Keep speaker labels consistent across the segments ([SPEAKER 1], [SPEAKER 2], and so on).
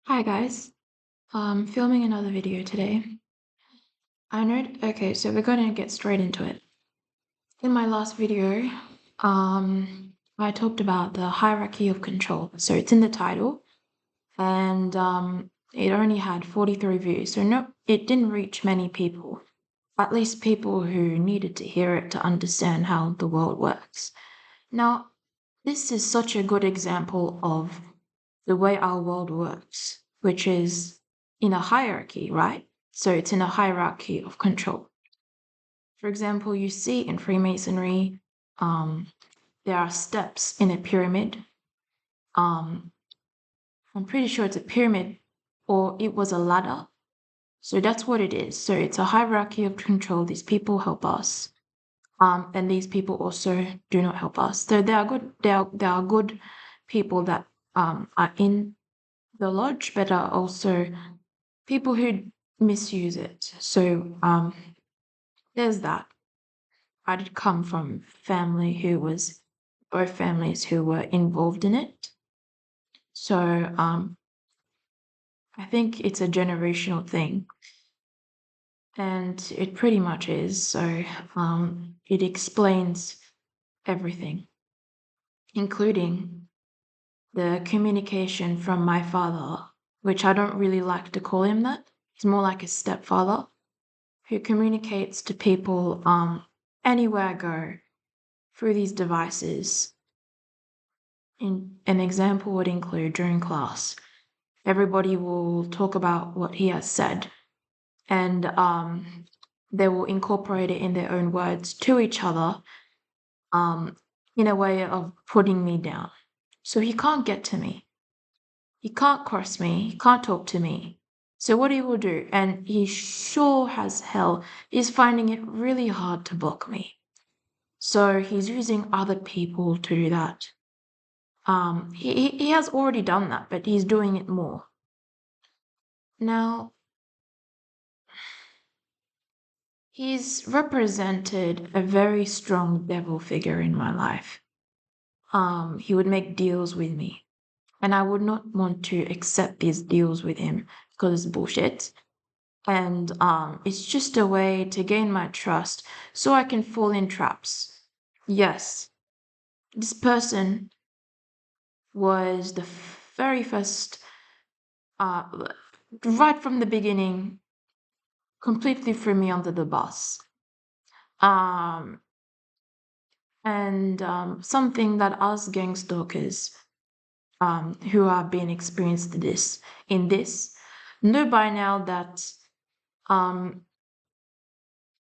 [SPEAKER 1] Hi guys, filming another video today. Okay, so we're going to get straight into it. In my last video, I talked about the hierarchy of control. So it's in the title, and it only had 43 views. So no, it didn't reach many people, at least people who needed to hear it to understand how the world works. Now, this is such a good example of the way our world works, which is in a hierarchy, right? So it's in a hierarchy of control. For example, you see in Freemasonry, um, there are steps in a pyramid. Um, I'm pretty sure it's a pyramid or it was a ladder. So that's what it is. So it's a hierarchy of control. These people help us. And these people also do not help us. So there are good, there are good people that are in the lodge, but are also people who misuse it. So there's that. I did come from family who was both families who were involved in it. So I think it's a generational thing, and it pretty much is. So it explains everything, including the communication from my father, which I don't really like to call him that. He's more like a stepfather who communicates to people anywhere I go through these devices. An example would include during class, everybody will talk about what he has said, and they will incorporate it in their own words to each other um, in a way of putting me down. So he can't get to me. He can't cross me. He can't talk to me. So what he will do, and he sure as hell is finding it really hard to block me. So he's using other people to do that. He has already done that, but he's doing it more. Now, he's represented a very strong devil figure in my life. He would make deals with me, and I would not want to accept these deals with him because it's bullshit. And it's just a way to gain my trust so I can fall in traps. Yes, this person was the very first, uh, right from the beginning, completely threw me under the bus. Um, and something that us gang stalkers, who have been experienced in this, know by now that um,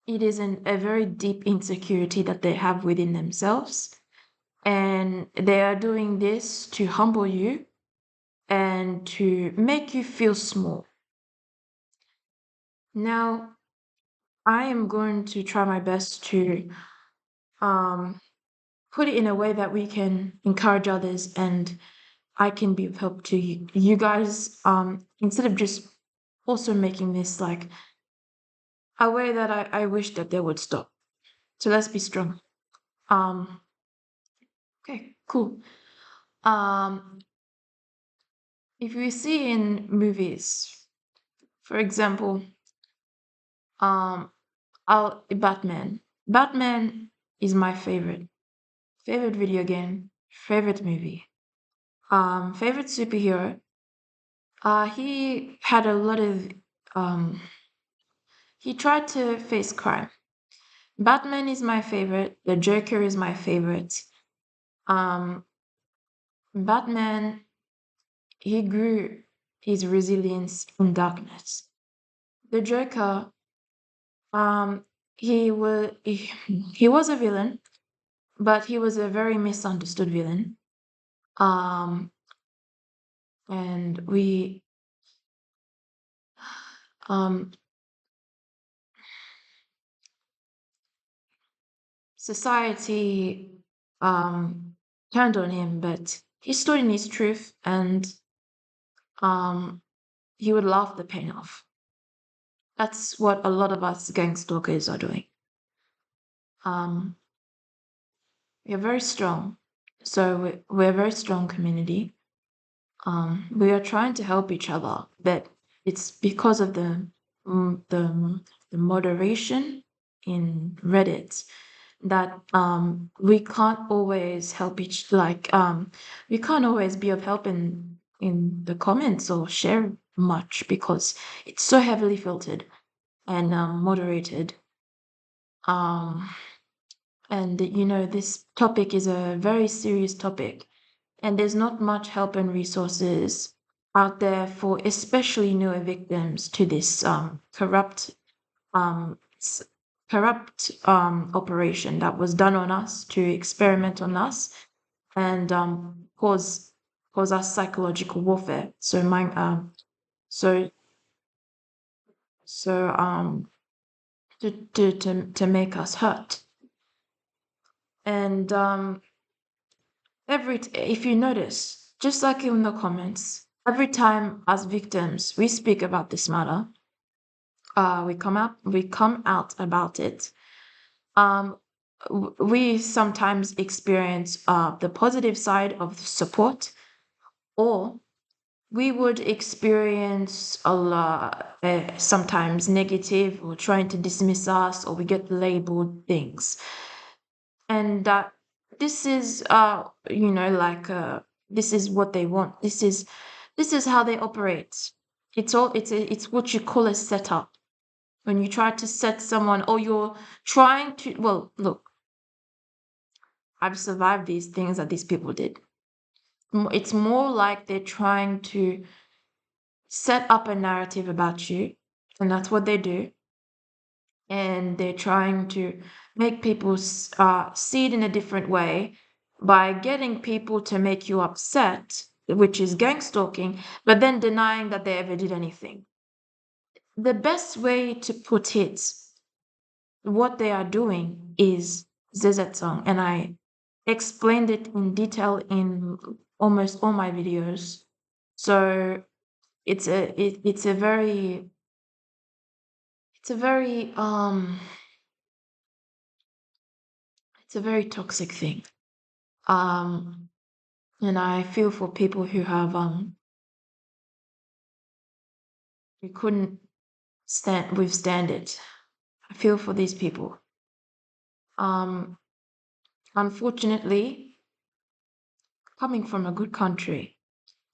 [SPEAKER 1] it is a very deep insecurity that they have within themselves, and they are doing this to humble you and to make you feel small. Now, I am going to try my best to um, put it in a way that we can encourage others and I can be of help to you guys, instead of just also making this like a way that I wish that they would stop. So let's be strong. Um, okay, cool. Um, if you see in movies, for example, um, Batman. Batman is my favorite video game, favorite movie, favorite superhero. He had a lot of um, he tried to face crime. Batman is my favorite. The Joker is my favorite. Um, Batman, he grew his resilience in darkness. The Joker, um, he was a villain, but he was a very misunderstood villain. Um, and we, um, society, turned on him, but he stood in his truth, and um, he would laugh the pain off. That's what a lot of us gang stalkers are doing. Um, we're very strong. So we're a very strong community. We are trying to help each other, but it's because of mm, the the moderation in Reddit that we can't always help each we can't always be of help in the comments or share much because it's so heavily filtered and moderated. Um, and this topic is a very serious topic, and there's not much help and resources out there for especially newer victims to this um, s- corrupt operation that was done on us to experiment on us and cause us psychological warfare. So so to make us hurt. And if you notice, just like in the comments, every time as victims we speak about this matter, we come out about it. Um, we sometimes experience the positive side of support, or we would experience a lot, sometimes negative or trying to dismiss us, or we get labeled things. And that this is this is what they want. This is how they operate. It's what you call a setup. When you try to set someone, or you're trying to, well, look, I've survived these things that these people did. It's more like they're trying to set up a narrative about you, and that's what they do. And they're trying to make people see it in a different way by getting people to make you upset, which is gang stalking, but then denying that they ever did anything. The best way to put it, what they are doing is Zezetzong, and I explained it in detail in almost all my videos. So it's a very it's a very it's a very toxic thing. Um and I feel for people who couldn't withstand it. I feel for these people. Um Unfortunately, coming from a good country,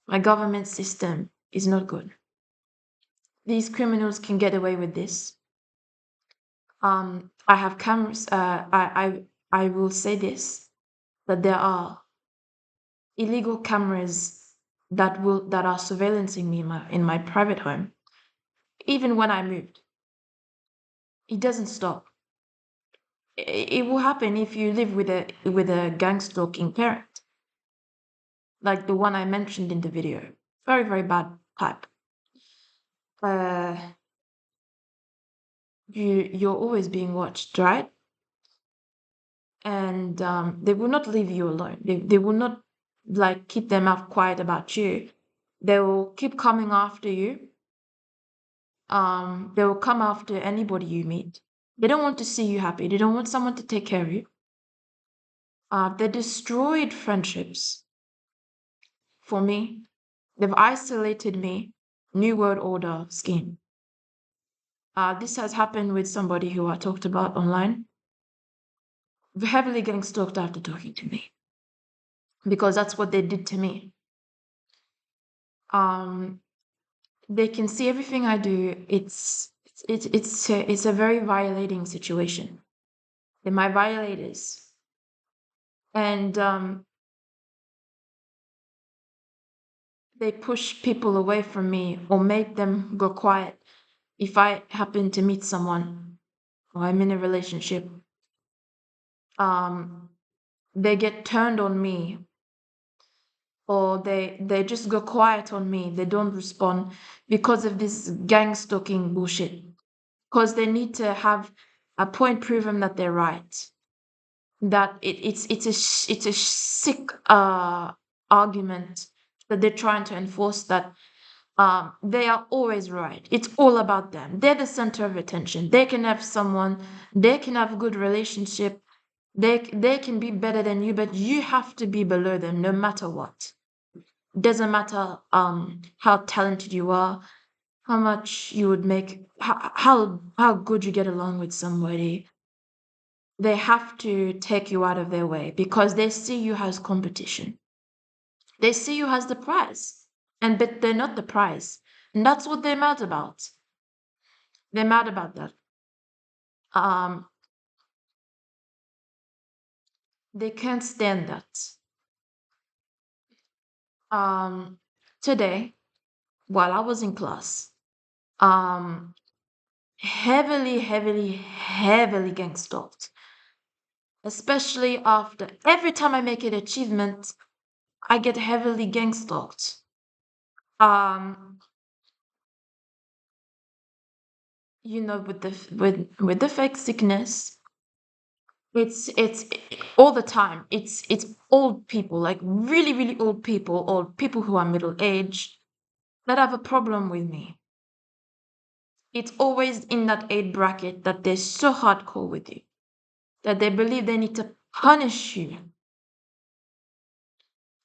[SPEAKER 1] my government system is not good. These criminals can get away with this. I have cameras. I will say this, that there are illegal cameras that are surveillancing me in my private home. Even when I moved, it doesn't stop. It will happen if you live with a gang stalking parent, like the one I mentioned in the video. Very, very bad type. Uh, you're always being watched, right? And they will not leave you alone. They will not like keep their mouth quiet about you. They will keep coming after you. They will come after anybody you meet. They don't want to see you happy. They don't want someone to take care of you. They destroyed friendships for me. They've isolated me. New World Order scheme. This has happened with somebody who I talked about online, heavily getting stalked after talking to me, because that's what they did to me. Um, they can see everything I do. It's a very violating situation. They're my violators, and they push people away from me or make them go quiet. If I happen to meet someone or I'm in a relationship, um, they get turned on me, or they just go quiet on me. They don't respond because of this gang stalking bullshit. Because they need to have a point proven that they're right. That it's a sick argument that they're trying to enforce, that they are always right. It's all about them. They're the center of attention. They can have someone, they can have a good relationship, they can be better than you, but you have to be below them no matter what. Doesn't matter how talented you are, how much you would make, how good you get along with somebody. They have to take you out of their way because they see you as competition. They see you as the prize, and but they're not the prize, and that's what they're mad about. They're mad about that. Um, they can't stand that. Um, Today, while I was in class, um, heavily gang stalked. Especially after every time I make an achievement, I get heavily gang stalked. Um, with the fake sickness, it's all the time. It's old people, like really old people, or people who are middle aged that have a problem with me. It's always in that age bracket that they're so hardcore with you that they believe they need to punish you.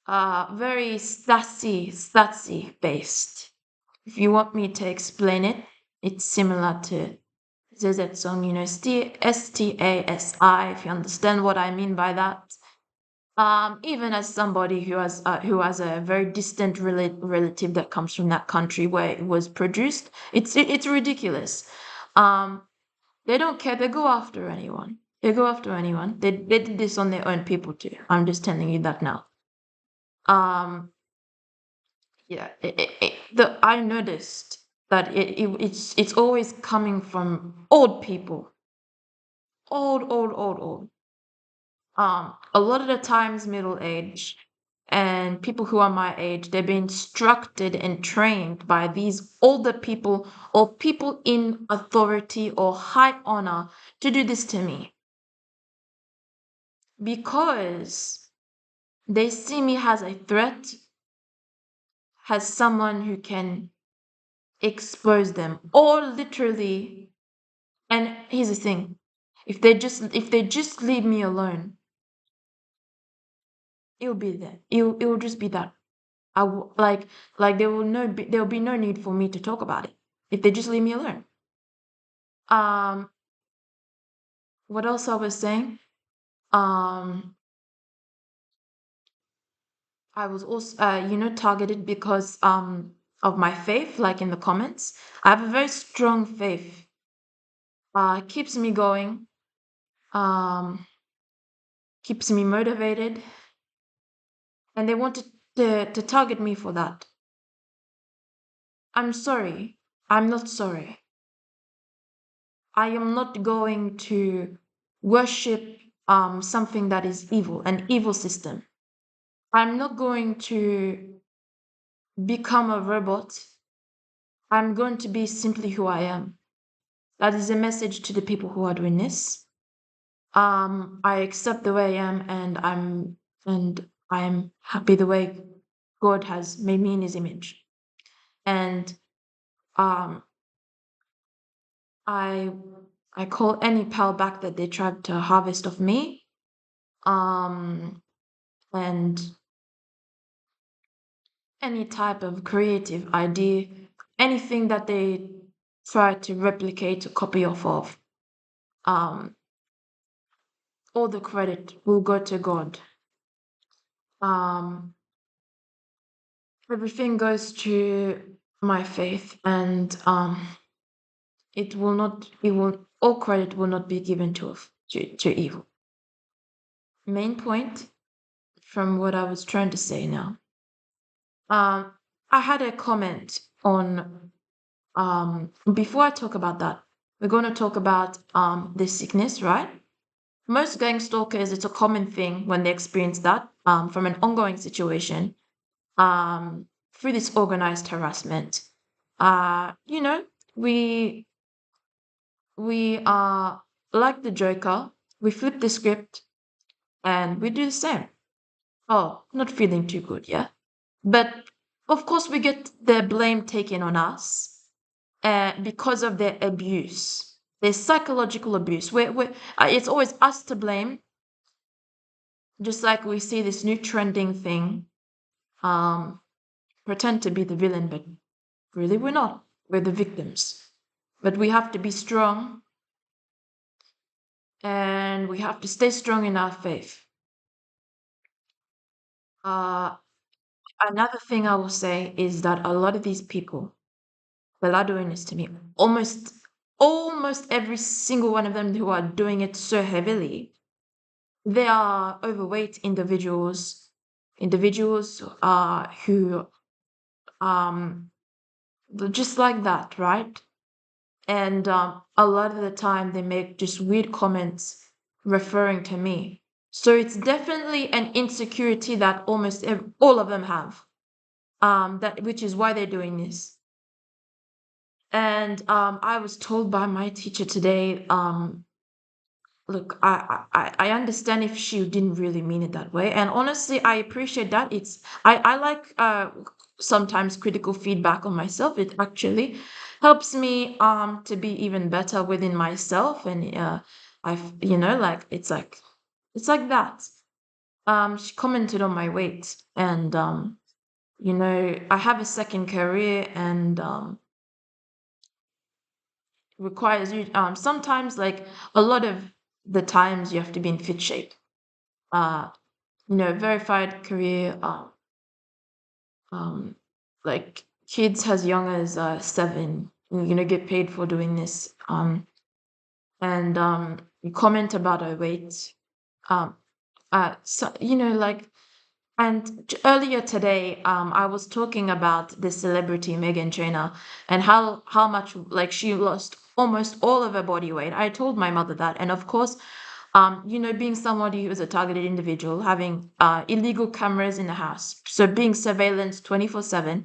[SPEAKER 1] Very sassy based. If you want me to explain it, it's similar to ZZ song, Stasi, if you understand what I mean by that. Even as somebody who has a very distant relative that comes from that country where it was produced, it's ridiculous. Um, they don't care. They go after anyone. They go after anyone. They did this on their own people too. I'm just telling you that now. Um, yeah, I noticed that it's always coming from old people, old. A lot of the times middle age, and people who are my age, they've been instructed and trained by these older people or people in authority or high honor to do this to me because they see me as a threat, as someone who can expose them, or literally. And here's the thing, if they just leave me alone, it'll be that. It will just be that. Like there will be no need for me to talk about it if they just leave me alone. Um, what else I was saying? Um, I was also targeted because of my faith, like in the comments. I have a very strong faith. It keeps me going. Um, Keeps me motivated, and they wanted to target me for that. I'm sorry. I'm not sorry. I am not going to worship something that is evil, an evil system. I'm not going to become a robot. I'm going to be simply who I am. That is a message to the people who are doing this. I accept the way I am, and I'm happy the way God has made me in His image. And um, I I call any pal back that they tried to harvest of me. Um, and any type of creative idea, anything that they try to replicate or copy off of, um, all the credit will go to God. Um, Everything goes to my faith, and all credit will not be given to evil. Main point from what I was trying to say now. I had a comment on before I talk about that, we're going to talk about the sickness, right? Most gang stalkers, it's a common thing when they experience that from an ongoing situation through this organized harassment. You know, we are like the Joker. We flip the script and we do the same. Oh, not feeling too good, yeah. But of course, we get the blame taken on us because of their abuse, their psychological abuse. It's always us to blame, just like we see this new trending thing. pretend to be the villain, but really we're not. We're the victims. But we have to be strong, and we have to stay strong in our faith. Uh, Another thing I will say is that a lot of these people that are doing this to me, almost every single one of them who are doing it so heavily, they are overweight individuals who um just like that, right? And a lot of the time they make just weird comments referring to me. So it's definitely an insecurity that all of them have. That which is why they're doing this. And I was told by my teacher today, look, I understand if she didn't really mean it that way. And honestly, I appreciate that. I like sometimes critical feedback on myself. It actually helps me to be even better within myself. And like it's like that. She commented on my weight, and I have a second career, and requires you sometimes, like, a lot of the times you have to be in fit shape. uh Verified career, um like kids as young as 7, get paid for doing this. And you comment about our weight. um so, like, and earlier today, I was talking about the celebrity Megan Trainor, and how much, like, she lost almost all of her body weight. I told my mother that, and of course, being somebody who is a targeted individual, having illegal cameras in the house, so being surveillance 24/7,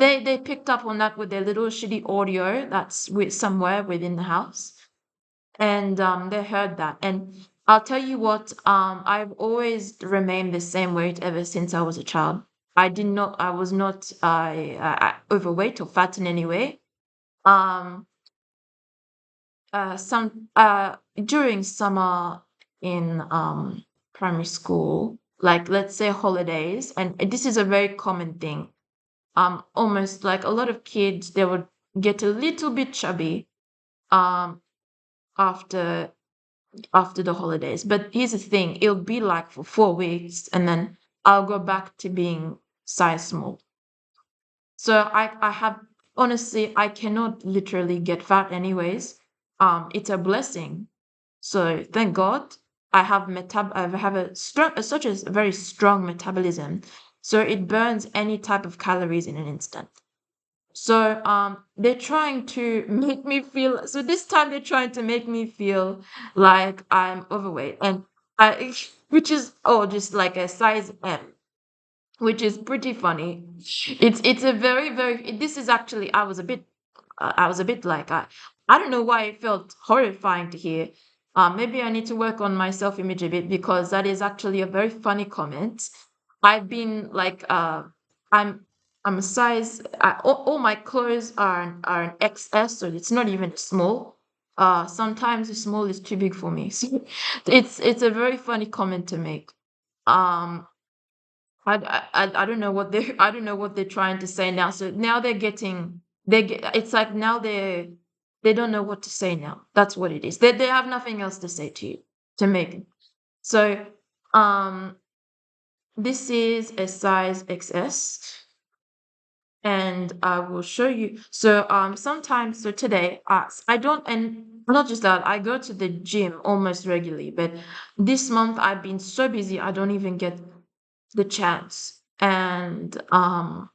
[SPEAKER 1] they picked up on that with their little shitty audio that's somewhere within the house, and they heard that. And I'll tell you what, I've always remained the same weight ever since I was a child. I was not overweight or fat in any way. um some During summer in primary school, like, let's say holidays, and this is a very common thing. Almost like a lot of kids, they would get a little bit chubby um after the holidays. But here's the thing, it'll be like for 4 weeks, and then I'll go back to being size small. So I have, honestly, I cannot literally get fat anyways. It's a blessing. So thank God I have such a very strong metabolism. So it burns any type of calories in an instant. So they're trying to make me feel, so this time they're trying to make me feel like I'm overweight, and I which is, just like a size M, which is pretty funny. It's a very, this is actually, I was a bit like, I don't know why it felt horrifying to hear. Maybe I need to work on my self-image a bit, because that is actually a very funny comment. I've been like, I'm I'm a size. All my clothes are an XS, so it's not even small. Sometimes the small is too big for me. So it's a very funny comment to make. Um, I don't know what they I don't know what they're trying to say now. So now it's like now they don't know what to say now. That's what it is. They have nothing else to say to you to make it. So um this is a size XS, and I will show you. So sometimes, so today, I don't, and not just that, I go to the gym almost regularly, but this month I've been so busy I don't even get the chance. And uh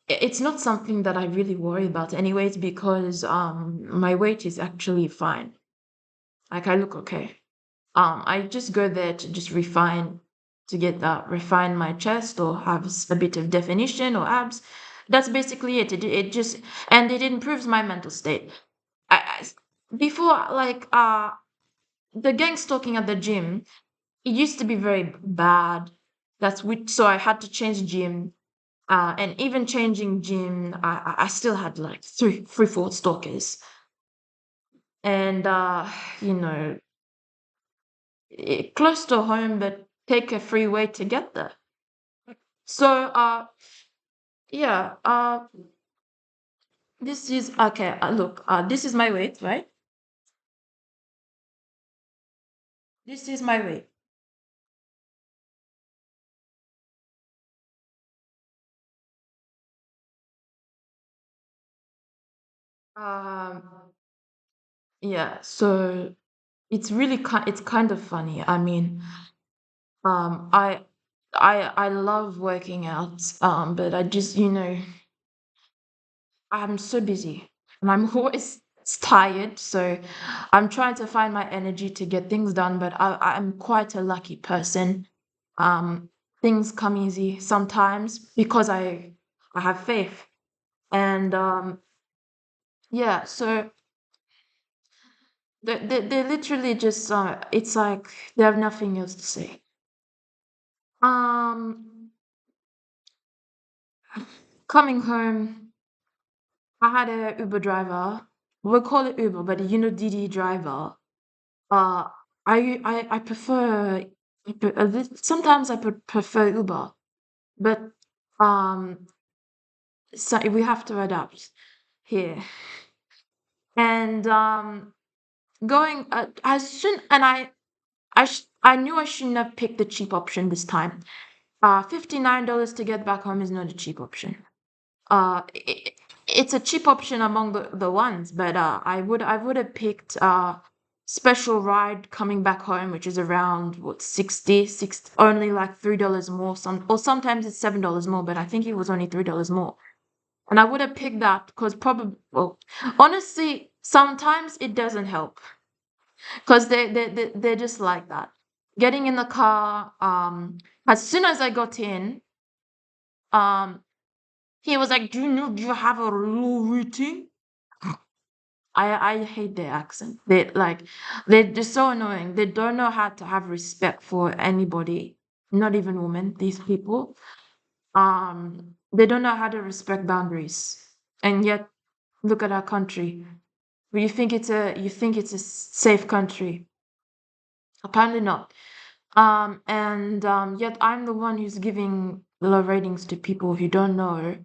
[SPEAKER 1] it's not something that I really worry about anyways, because my weight is actually fine. Like, I look okay. I just go there to just refine my chest, or have a bit of definition or abs. That's basically it. It just, and it improves my mental state. Before, like, the gang stalking at the gym, it used to be very bad. So I had to change gym. And even changing gym, I still had like three, four stalkers, and you know, close to home, but take a freeway to get there. So yeah, this is okay. Look, this is my weight, right? This is my weight. Um, yeah. So it's kind of funny. I mean, um, I I love working out. But I just I'm so busy and I'm always tired. So I'm trying to find my energy to get things done. But I'm quite a lucky person. Um, things come easy sometimes because I have faith. And yeah, so they literally just it's like they have nothing else to say. Um, coming home, I had a Uber driver. We'll call it Uber, but Didi driver. Uh, I prefer sometimes I prefer Uber, but um, so we have to adapt here. And going as soon and I knew I shouldn't have picked the cheap option this time. $59 to get back home is not a cheap option. It's a cheap option among the ones, but I would have picked special ride coming back home, which is around what 60, only like $3 more. Sometimes it's $7 more, but I think it was only $3 more. And I would have picked that because probably, well, honestly, sometimes it doesn't help because they're just like that. Getting in the car, as soon as I got in, um, he was like, do you have a low routine? I hate their accent. They're just so annoying. They don't know how to have respect for anybody, not even women, these people. They don't know how to respect boundaries. And yet look at our country. You think it's a safe country. Apparently not. And yet I'm the one who's giving low ratings to people who don't know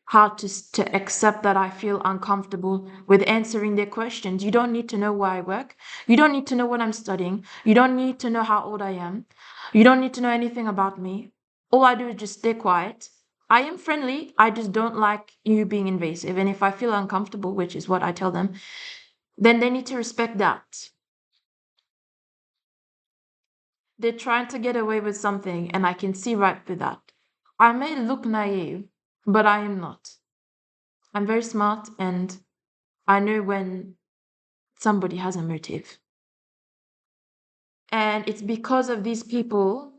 [SPEAKER 1] how to accept that I feel uncomfortable with answering their questions. You don't need to know where I work. You don't need to know what I'm studying. You don't need to know how old I am. You don't need to know anything about me. All I do is just stay quiet. I am friendly. I just don't like you being invasive. And if I feel uncomfortable, which is what I tell them, then they need to respect that. They're trying to get away with something, and I can see right through that. I may look naive, but I am not. I'm very smart and I know when somebody has a motive. And it's because of these people,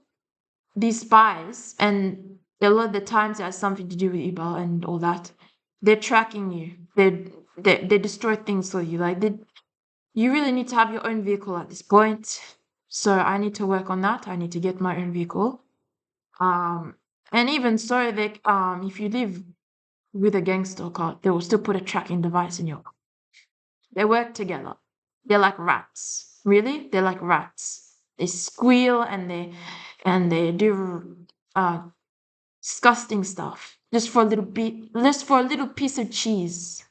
[SPEAKER 1] these spies, and a lot of the times it has something to do with Uber and all that. They're tracking you. They destroy things for you. You really need to have your own vehicle at this point. So I need to work on that. I need to get my own vehicle. Um, and even so, if you live with a gangster car, they will still put a tracking device in your car. They work together. They're like rats. Really? They're like rats. They squeal and they do disgusting stuff just for a little piece of cheese.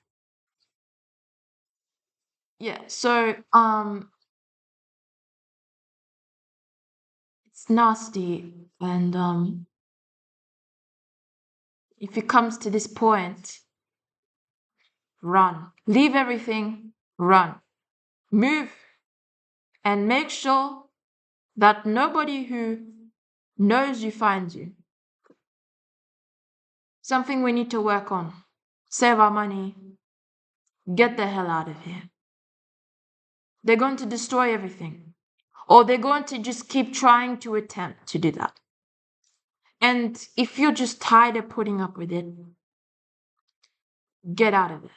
[SPEAKER 1] Yeah. So it's nasty and if it comes to this point, run. Leave everything, run. Move and make sure that nobody who knows you finds you. Something we need to work on. Save our money. Get the hell out of here. They're going to destroy everything. Or they're going to just keep trying to attempt to do that. And if you're just tired of putting up with it, get out of it.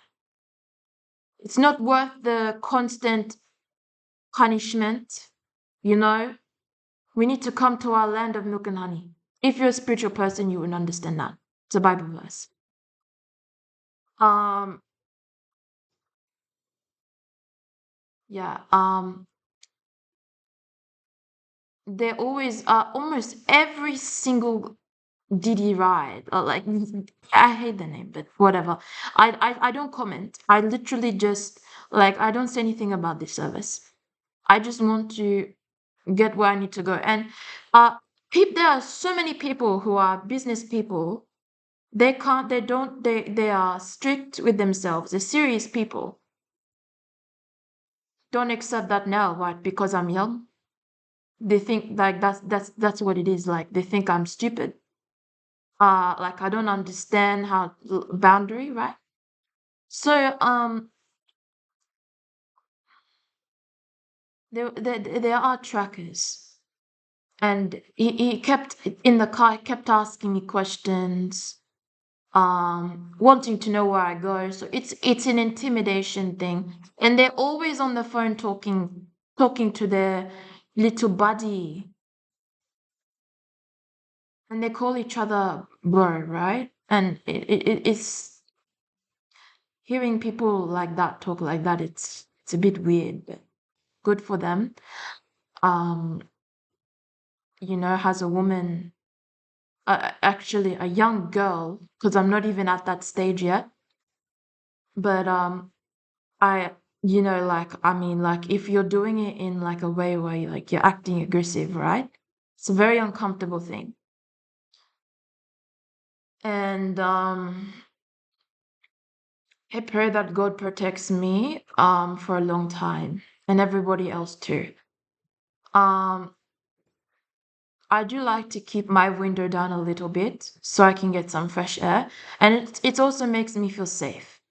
[SPEAKER 1] It's not worth the constant punishment. You know, we need to come to our land of milk and honey. If you're a spiritual person, you would understand that. It's a Bible verse. Um, yeah. There always almost every single Didi Ride, or like I hate the name, but whatever. I don't comment. I literally just like I don't say anything about this service. I just want to get where I need to go. And uh there are so many people who are business people. They can't they don't they are strict with themselves. They're serious people. Don't accept that now, what, because I'm young. They think like that's what it is. Like they think I'm stupid. Like I don't understand how boundary, right? So there are trackers, and he kept in the car, he kept asking me questions, wanting to know where I go. So it's an intimidation thing, and they're always on the phone talking to their little buddy, and they call each other bro, right? And it's hearing people like that talk like that. It's a bit weird, but good for them. Um, as a woman, actually a young girl, because I'm not even at that stage yet. But I, like I mean, like if you're doing it in like a way where like you're acting aggressive, right? It's a very uncomfortable thing. And I pray that God protects me for a long time and everybody else too. Um, I do like to keep my window down a little bit so I can get some fresh air, and it also makes me feel safe.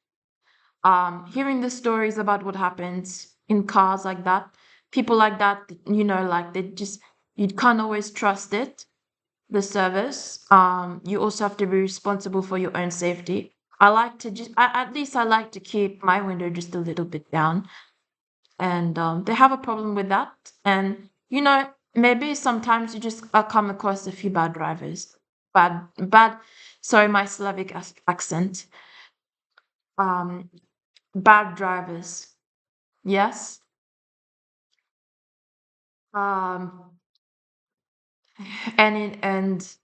[SPEAKER 1] Hearing the stories about what happens in cars like that, people like that, like they just you can't always trust it, the service. You also have to be responsible for your own safety. I like to at least I like to keep my window just a little bit down, and they have a problem with that. And maybe sometimes you just come across a few bad drivers, bad. Sorry, my Slavic accent. Um, Bad drivers. Yes. Um, and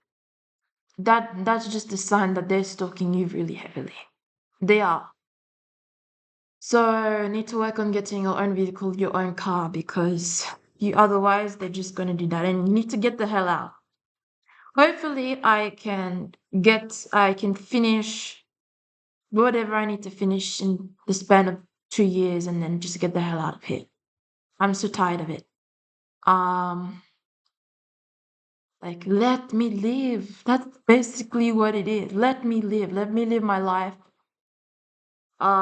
[SPEAKER 1] that's just a sign that they're stalking you really heavily. They are. So need to work on getting your own vehicle, your own car, because you otherwise they're just gonna do that, and you need to get the hell out. Hopefully, I can finish whatever I need to finish in the span of 2 years, and then just get the hell out of here. I'm so tired of it. Um, like let me live. That's basically what it is. Let me live. Let me live my life.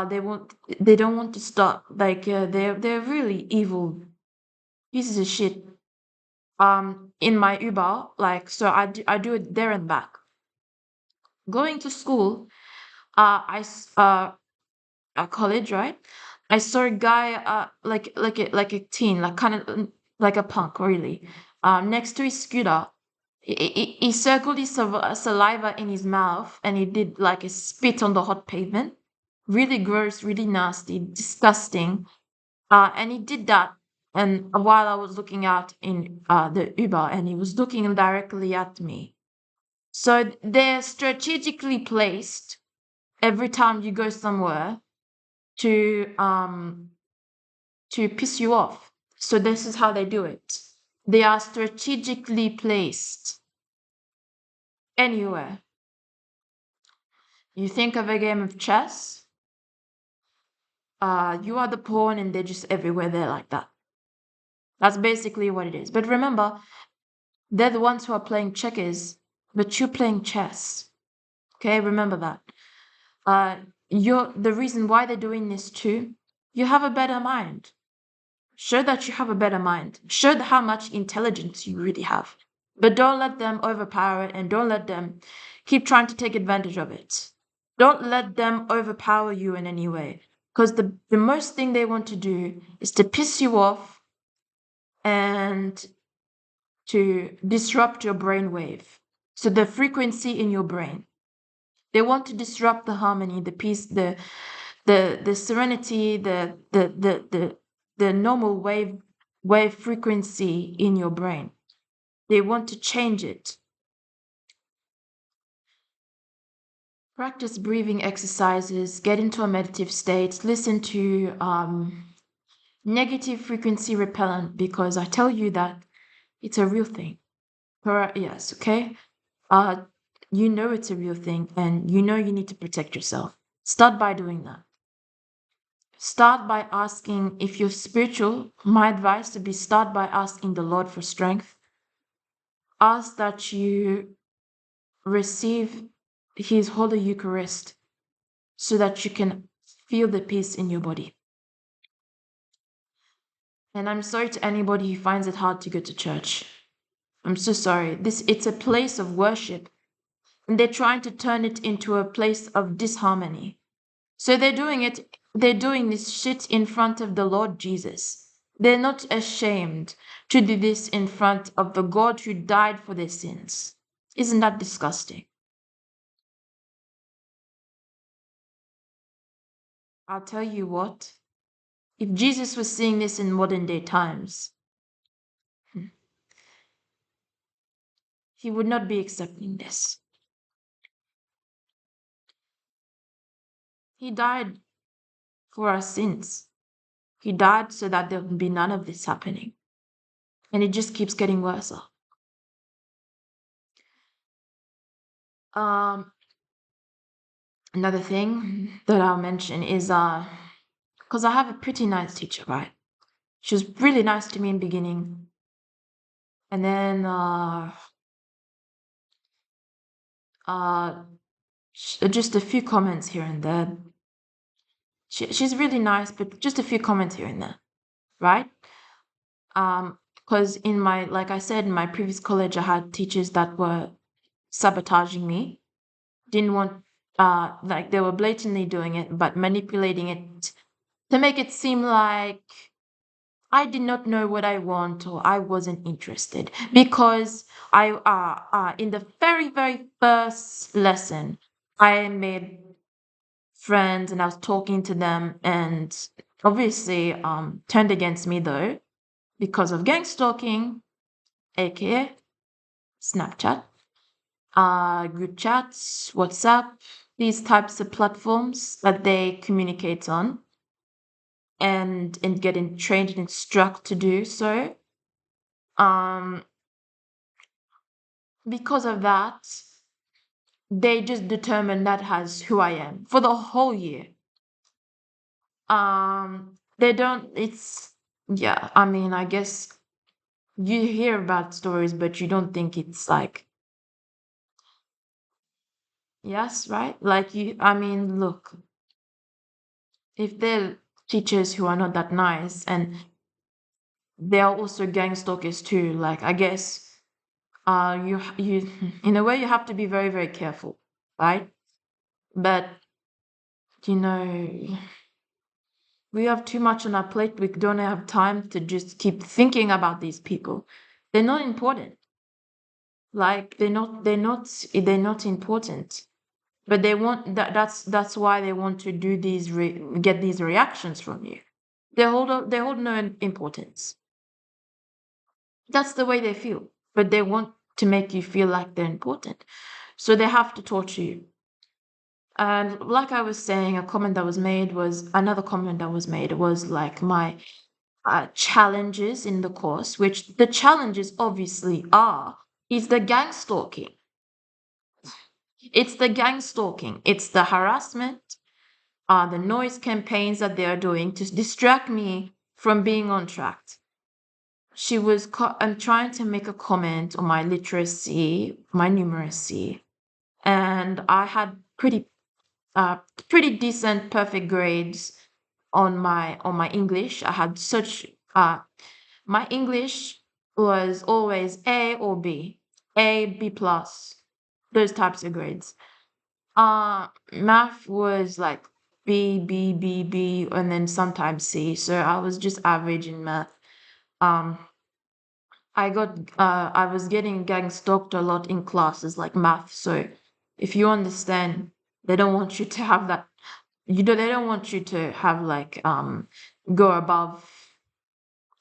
[SPEAKER 1] They won't. They don't want to stop. Like they're really evil pieces of shit. In my Uber, like so I do it there and back. Going to school, at college, right? I saw a guy, like a teen, like kind of like a punk, really. Next to his scooter, he circled his saliva in his mouth, and he did like a spit on the hot pavement. Really gross, really nasty, disgusting. And he did that, and while I was looking out in the Uber, and he was looking directly at me. So they're strategically placed every time you go somewhere to piss you off. So this is how they do it. They are strategically placed anywhere. You think of a game of chess, you are the pawn and they're just everywhere there like that. That's basically what it is. But remember, they're the ones who are playing checkers, but you're playing chess. Okay, remember that. You're the reason why they're doing this too. You have a better mind. Show that you have a better mind. Show how much intelligence you really have. But don't let them overpower it, and don't let them keep trying to take advantage of it. Don't let them overpower you in any way. Because the most thing they want to do is to piss you off and to disrupt your brainwave. So the frequency in your brain. They want to disrupt the harmony, the peace, the serenity, the normal wave frequency in your brain. They want to change it. Practice breathing exercises, get into a meditative state, listen to negative frequency repellent, because I tell you that it's a real thing. Yes, okay? Uh, you know it's a real thing, and you know you need to protect yourself. Start by doing that. Start by asking if you're spiritual. My advice to be start by asking the Lord for strength. Ask that you receive His Holy Eucharist so that you can feel the peace in your body. And I'm sorry to anybody who finds it hard to go to church. I'm so sorry. It's a place of worship, and they're trying to turn it into a place of disharmony. So they're doing this shit in front of the Lord Jesus. They're not ashamed to do this in front of the God who died for their sins. Isn't that disgusting? I'll tell you what, if Jesus was seeing this in modern day times, he would not be accepting this. He died for our sins. He died so that there would be none of this happening. And it just keeps getting worse. Um, Another thing that I'll mention is because I have a pretty nice teacher, right? She was really nice to me in the beginning. And then uh just a few comments here and there. She's really nice, but just a few comments here and there, right? Because in my, like I said, in my previous college, I had teachers that were sabotaging me. Didn't want, like they were blatantly doing it, but manipulating it to make it seem like I did not know what I want or I wasn't interested. Because in the very, very first lesson, I made friends and I was talking to them, and obviously turned against me though because of gang stalking, aka Snapchat, group chats, WhatsApp, these types of platforms that they communicate on and getting trained and instructed to do so. Um, because of that, they just determine that as who I am for the whole year. They don't, it's, yeah, I mean, I guess you hear about stories, but you don't think it's like, yes, right? Like I mean, look, if they're teachers who are not that nice and they are also gang stalkers too, like I guess you in a way you have to be very, very careful, right? But you know, we have too much on our plate. We don't have time to just keep thinking about these people. They're not important. Like they're not important. But they want that's why they want to do these get these reactions from you. They hold no importance. That's the way they feel. But they want to make you feel like they're important. So they have to torture you. And like I was saying, another comment that was made was like my challenges in the course, which the challenges obviously is the gang stalking. It's the gang stalking. It's the harassment, the noise campaigns that they are doing to distract me from being on track. I'm trying to make a comment on my literacy, my numeracy, and I had pretty decent, perfect grades on my English. I had such my English was always A or B, A, B plus, those types of grades. Math was like B, B, B, B, and then sometimes C. So I was just average in math. Um, I was getting gang stalked a lot in classes like math. So if you understand, they don't want you to have that. They don't want you to have like go above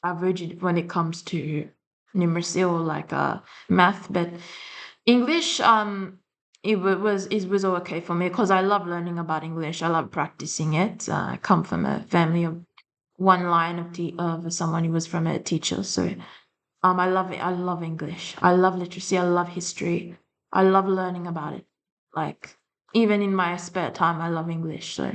[SPEAKER 1] average when it comes to numeracy or like math. But English, it was okay for me because I love learning about English. I love practicing it. I come from a family of one line of someone who was from a teacher, so I love it. I love English. I love literacy. I love history. I love learning about it. Like even in my spare time, I love English. So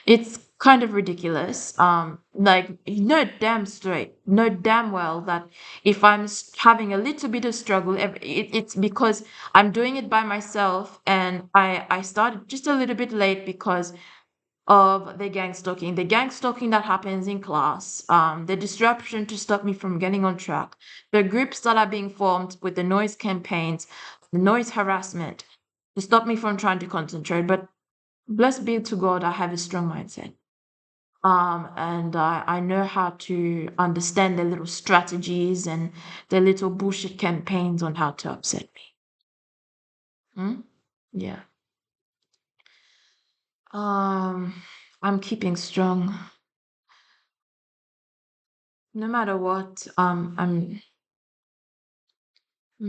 [SPEAKER 1] it's kind of ridiculous. Like you know damn straight, know damn well that if I'm having a little bit of struggle, it's because I'm doing it by myself, and I started just a little bit late because of the gang stalking that happens in class, the disruption to stop me from getting on track, the groups that are being formed with the noise campaigns, the noise harassment to stop me from trying to concentrate. But blessed be to God, I have a strong mindset. And I know how to understand the little strategies and the little bullshit campaigns on how to upset me. Hmm? Yeah. Um, I'm keeping strong. No matter what, I'm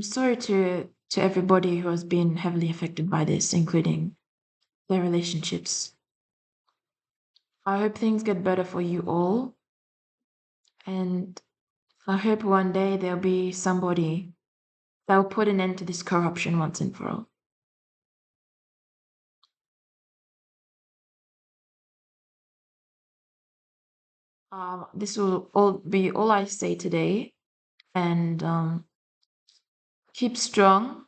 [SPEAKER 1] sorry to everybody who has been heavily affected by this, including their relationships. I hope things get better for you all, and I hope one day there'll be somebody that will put an end to this corruption once and for all. This will all be all I say today, and keep strong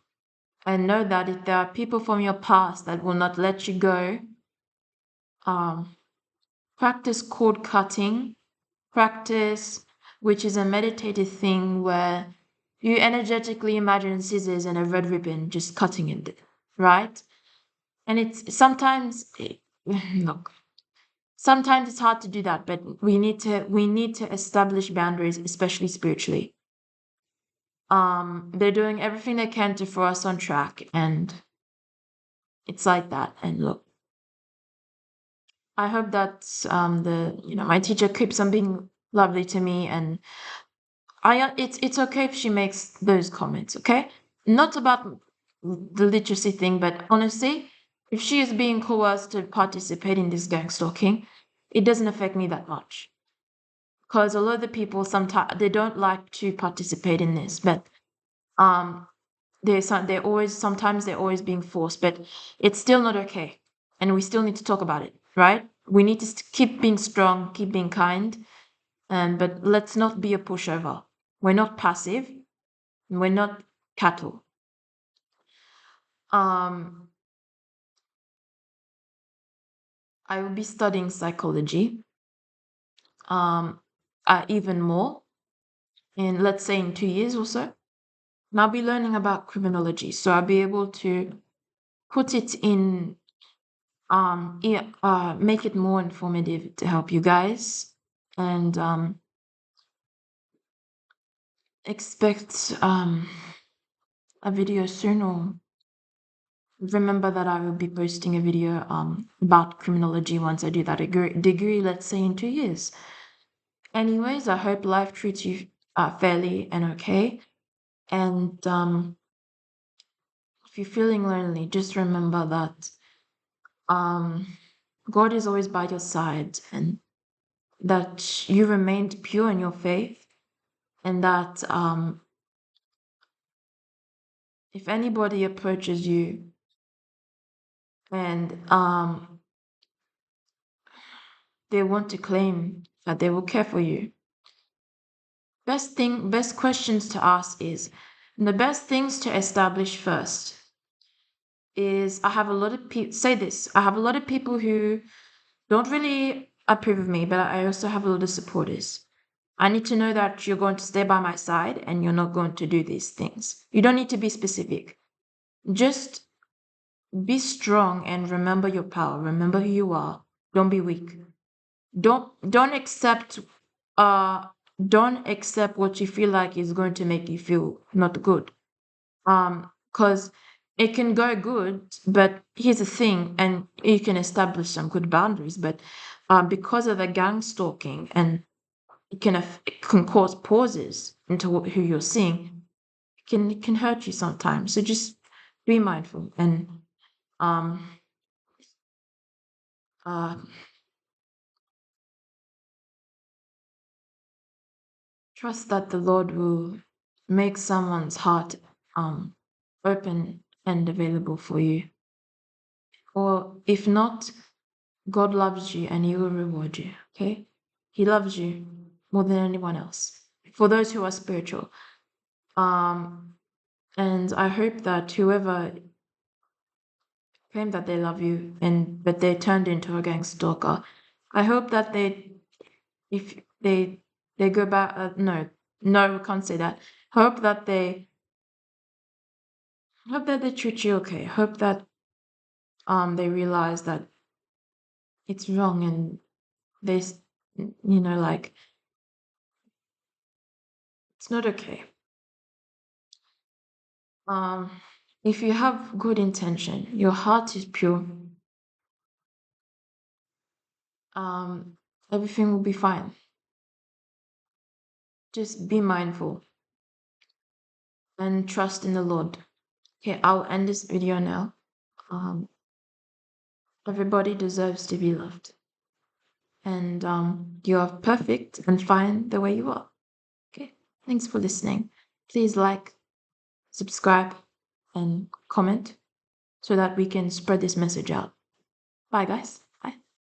[SPEAKER 1] and know that if there are people from your past that will not let you go, um, practice cord cutting, practice, which is a meditative thing where you energetically imagine scissors and a red ribbon just cutting it, right? And it's sometimes, look, sometimes it's hard to do that, but we need to establish boundaries, especially spiritually. They're doing everything they can to throw us on track, and it's like that. And look, I hope that the my teacher keeps on being lovely to me, and it's okay if she makes those comments, okay? Not about the literacy thing, but honestly, if she is being coerced to participate in this gang stalking, it doesn't affect me that much. Because a lot of the people sometimes they don't like to participate in this, but um they're always sometimes they're always being forced, but it's still not okay. And we still need to talk about it, right? We need to keep being strong, keep being kind, and but let's not be a pushover. We're not passive. We're not cattle. Um, I will be studying psychology, um, even more in, let's say, in 2 years or so. And I'll be learning about criminology, so I'll be able to put it in, yeah, make it more informative to help you guys, and expect a video soon, or remember that I will be posting a video about criminology once I do that degree, let's say in 2 years. Anyways, I hope life treats you fairly and okay. And if you're feeling lonely, just remember that um, God is always by your side, and that you remained pure in your faith, and that if anybody approaches you and they want to claim that they will care for you, best questions to ask is, and the best things to establish first is, I have a lot of people say this. I have a lot of people who don't really approve of me, but I also have a lot of supporters. I need to know that you're going to stay by my side and you're not going to do these things. You don't need to be specific. Just be strong and remember your power. Remember who you are. Don't be weak. Don't accept uh don't accept what you feel like is going to make you feel not good. Because it can go good, but here's the thing, and you can establish some good boundaries, but because of the gang stalking, and it can cause pauses into who you're seeing, it can hurt you sometimes. So just be mindful and um uh trust that the Lord will make someone's heart open and available for you. Or if not, God loves you and He will reward you. Okay? He loves you more than anyone else. For those who are spiritual. Um, and I hope that whoever claimed that they love you and but they turned into a gang stalker, I hope that if they go back. No, we can't say that. Hope that they hope that they treat you okay. Hope that they realize that it's wrong and they like it's not okay. Um, if you have good intention, your heart is pure, everything will be fine. Just be mindful and trust in the Lord. Okay, I'll end this video now. Um, everybody deserves to be loved, and you are perfect and fine the way you are. Okay, thanks for listening. Please like, subscribe, and comment so that we can spread this message out. Bye, guys.